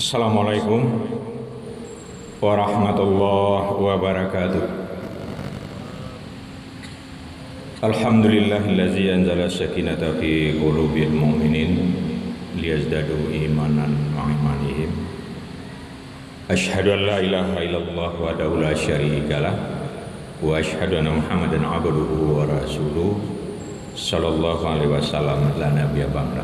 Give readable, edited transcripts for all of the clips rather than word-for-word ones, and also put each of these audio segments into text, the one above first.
Assalamualaikum warahmatullahi wabarakatuh. Alhamdulillahillazi anzala sakinata fi qulubil mu'minin liyazdadu imanan ma'a imanihim. Asyhadu an la ilaha illallah wahdahu la syarikalah wa asyhadu anna Muhammadan abduhu wa rasuluh sallallahu alaihi wasallam la nabiyya ba'da.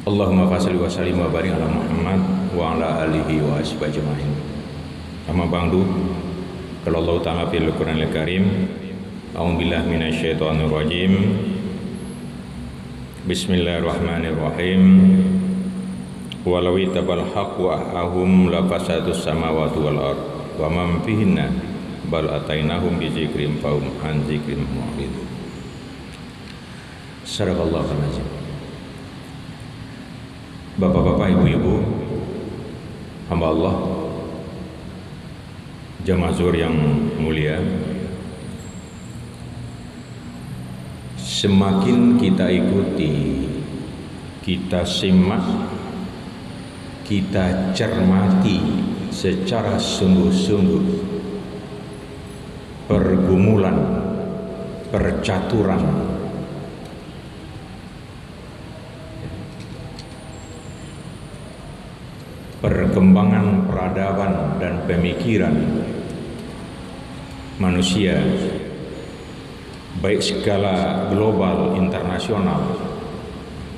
Allahumma fasli wa sallim wa barik ala Muhammad wa ala alihi wa ashabihi ajmain. Amma ba'du. Qala Allah ta'ala fil Qur'anil Karim, a'udzu billahi minasyaitonir rajim. Bismillahirrahmanirrahim. Walau itabal haqq wa ahum la fasadus samawati wal ard wa man fihinna bal atainahum bi dzikrim fa hum an dzikrim mu'ridun. Sadaqallahu al-azim. Bapak-bapak, ibu-ibu, hamba Allah, jamaah zuhur yang mulia, semakin kita ikuti, kita simak, kita cermati secara sungguh-sungguh pergumulan, percaturan, perkembangan peradaban dan pemikiran manusia, baik skala global, internasional,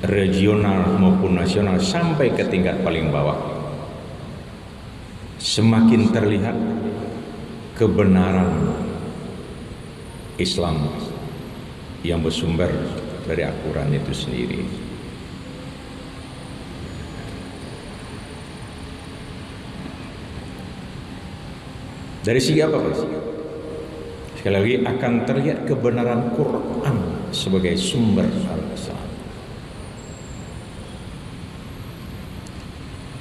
regional maupun nasional sampai ke tingkat paling bawah, semakin terlihat kebenaran Islam yang bersumber dari Al-Quran itu sendiri. Dari segi apa, Pak? Sekali lagi akan terlihat kebenaran Quran sebagai sumber al-Islam.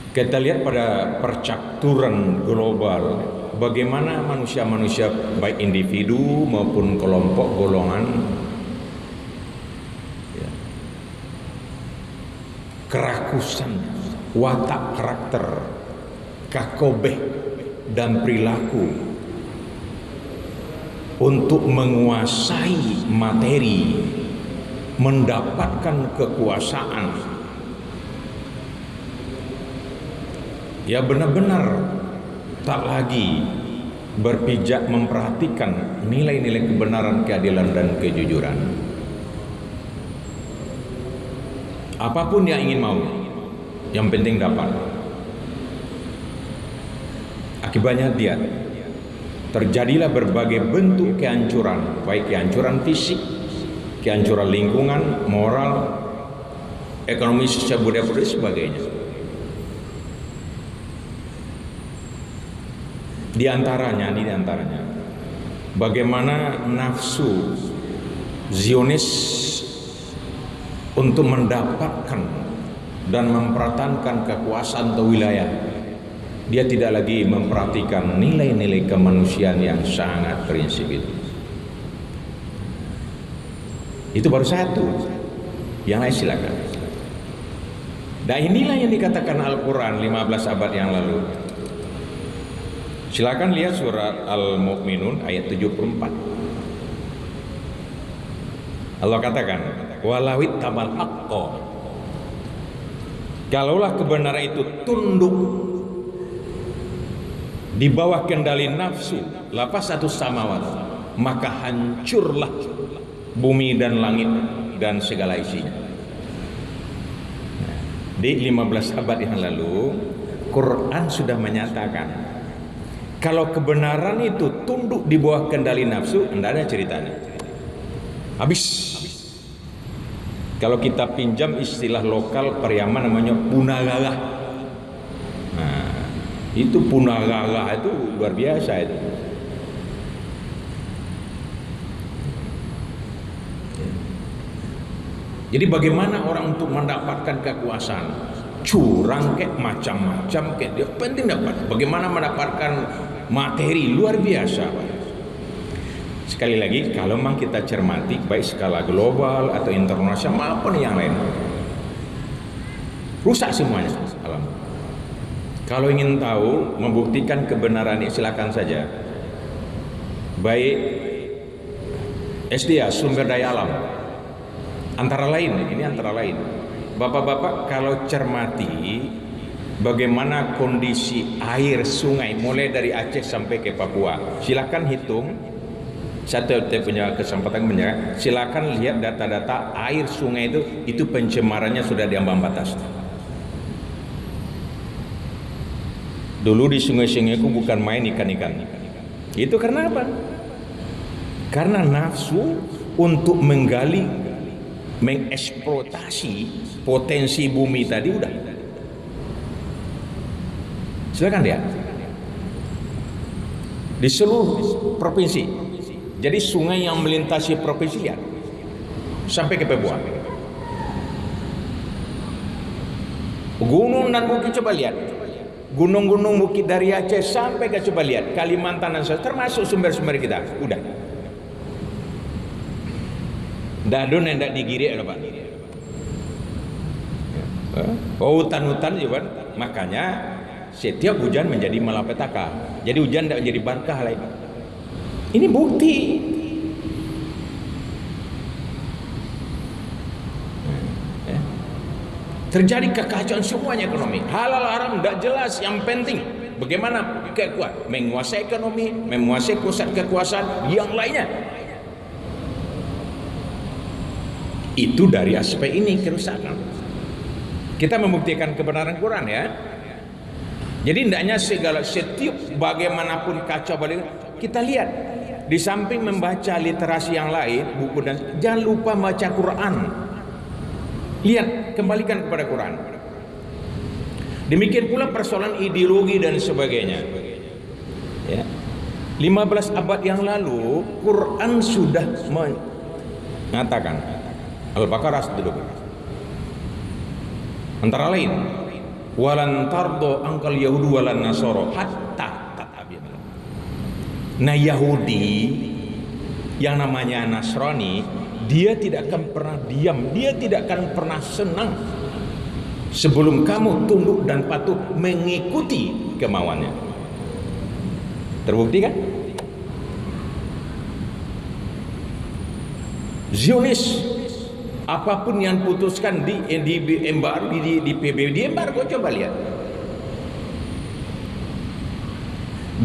Kita lihat pada percaturan global, bagaimana manusia-manusia baik individu maupun kelompok golongan kerakusan, watak karakter, kakobeh dan perilaku untuk menguasai materi, mendapatkan kekuasaan, ya benar-benar tak lagi berpijak memperhatikan nilai-nilai kebenaran, keadilan dan kejujuran. Apapun yang ingin mau, yang penting dapat. Akibatnya dia terjadilah berbagai bentuk kehancuran, baik kehancuran fisik, kehancuran lingkungan, moral, ekonomi, sosial, budaya, dan sebagainya. Di antaranya, bagaimana nafsu Zionis untuk mendapatkan dan mempertahankan kekuasaan atau wilayah. Dia tidak lagi memperhatikan nilai-nilai kemanusiaan yang sangat prinsip itu. Itu baru satu. Yang lain silakan. Dan inilah yang dikatakan Al-Quran 15 abad yang lalu. Silakan lihat surat Al-Mu'minun ayat 74. Allah katakan, walawit tamal haqqo. Kalaulah kebenaran itu tunduk di bawah kendali nafsu, lapas satu samawat, maka hancurlah bumi dan langit dan segala isinya. Di 15 abad yang lalu, Quran sudah menyatakan kalau kebenaran itu tunduk di bawah kendali nafsu, tidak ada ceritanya. Habis. Kalau kita pinjam istilah lokal Pariaman namanya punagalah. Itu punagalah itu luar biasa itu. Jadi bagaimana orang untuk mendapatkan kekuasaan? Curang kek, macam-macam kek, dia penting dapat. Bagaimana mendapatkan materi luar biasa, Pak. Sekali lagi, kalau memang kita cermati baik skala global atau internasional maupun yang lain, rusak semuanya. alam. Kalau ingin tahu, membuktikan kebenaran ini silakan saja. Baik SDA, sumber daya alam. Antara lain, ini antara lain. Bapak-bapak kalau cermati bagaimana kondisi air sungai mulai dari Aceh sampai ke Papua, silakan hitung. Saya punya kesempatan menyerah. Silakan lihat data-data air sungai itu pencemarannya sudah di ambang batas. Dulu di sungai-sungai itu bukan main ikan-ikan. Itu karena apa? Karena nafsu untuk menggali, mengeksploitasi potensi bumi tadi udah. Silakan lihat. Di seluruh provinsi. Jadi sungai yang melintasi provinsi lihat. Sampai ke Papua. Gunung dan bukit coba lihat. Gunung-gunung bukit dari Aceh sampai ke coba lihat Kalimantan dan termasuk sumber-sumber kita udah. Dadun yang tidak digiri Pak. Hutan-hutan juga. Makanya setiap hujan menjadi malapetaka. Jadi hujan tidak menjadi berkah lagi. Ini bukti. Terjadi kekacauan semuanya ekonomi. Halal haram tidak jelas. Yang penting bagaimana kuat menguasai ekonomi, menguasai pusat kekuasaan yang lainnya. Itu dari aspek ini kerusakan. Kita membuktikan kebenaran Quran ya. Jadi hendaknya setiap bagaimanapun kacau balik kita lihat. Di samping membaca literasi yang lain, buku dan jangan lupa baca Quran. Lihat, kembalikan kepada Quran. Demikian pula persoalan ideologi dan sebagainya. Ya. 15 abad yang lalu Quran sudah mengatakan Al-Baqarah dulu. Antara lain, walan tardo angkal yahudu walan nasoro hatta tatabiyana. Nah Yahudi yang namanya Nasrani, dia tidak akan pernah diam, dia tidak akan pernah senang sebelum kamu tunduk dan patuh mengikuti kemauannya. Terbukti kan? Zionis, apapun yang putuskan di PBB, di embargo, coba lihat.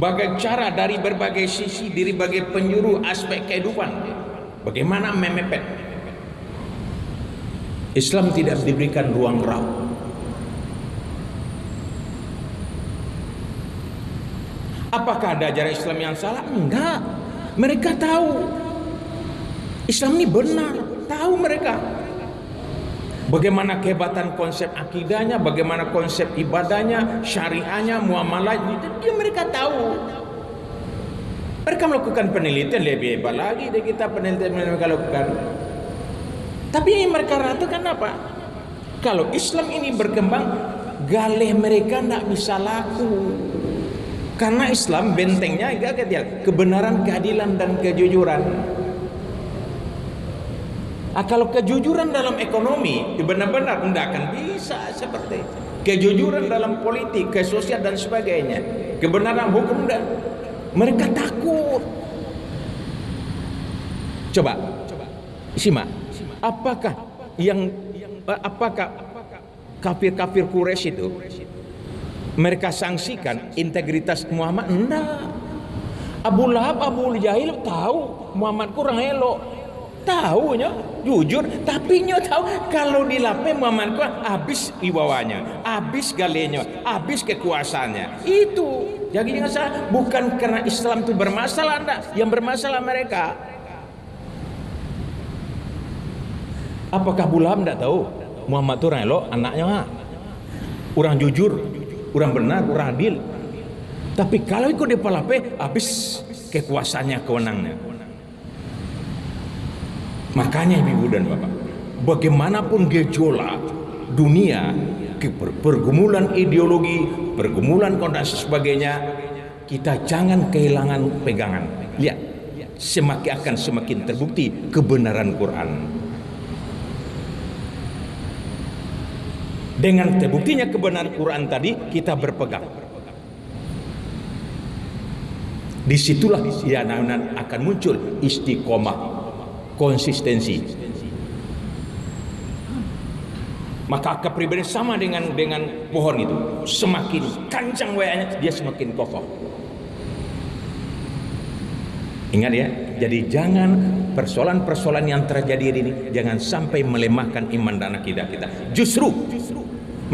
Bagai cara dari berbagai sisi, dari berbagai penjuru aspek kehidupan, bagaimana memepet. Islam tidak diberikan ruang raw. Apakah ada ajaran Islam yang salah? Enggak. Mereka tahu Islam ini benar, tahu mereka. Bagaimana kehebatan konsep akidahnya, bagaimana konsep ibadahnya, syariahnya, muamalahnya, dia mereka tahu. Mereka melakukan penelitian lebih hebat lagi dari kita penelitian yang mereka lakukan. Tapi yang mereka ratukan apa? Kalau Islam ini berkembang, galeh mereka tidak bisa laku. Karena Islam bentengnya kebenaran, keadilan dan kejujuran. Kalau kejujuran dalam ekonomi benar-benar tidak akan bisa seperti itu. Kejujuran dalam politik, ke sosial dan sebagainya, kebenaran hukum dan mereka takut. Coba simak, apakah kafir-kafir Quraisy itu mereka sanksikan integritas Muhammad? Enggak. Abu Lahab, Abu Jahil tahu Muhammad kurang elok. Tahunya jujur, tapi nyo tahu kalau dilape Muhammad habis wibawanya, habis galenya, habis kekuasaannya. Itu jadi jangan salah, bukan karena Islam itu bermasalah, enggak, yang bermasalah mereka. Apakah Abu Lahab enggak tahu Muhammad itu orang elok, anaknya orang jujur, orang benar, orang adil. Tapi kalau ikut dipalape, habis kekuasaannya, kewenangannya. Makanya ibu dan bapak, bagaimanapun gejolak dunia, pergumulan ideologi, pergumulan kondisi sebagainya, kita jangan kehilangan pegangan. Lihat, semakin terbukti kebenaran Quran. Dengan terbuktinya kebenaran Quran tadi, kita berpegang. Disitulah ya akan muncul istiqomah, konsistensi. Maka kepribadian sama dengan pohon itu, semakin kencang wayanya dia semakin kokoh. Ingat ya, jadi jangan persoalan-persoalan yang terjadi ini jangan sampai melemahkan iman dan akidah kita. Justru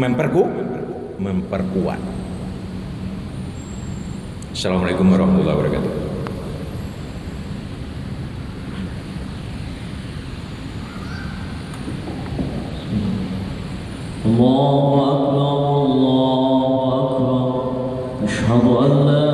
memperkuat. Assalamualaikum warahmatullahi wabarakatuh. Allahu Akbar, Allahu Akbar. Asyhadu an la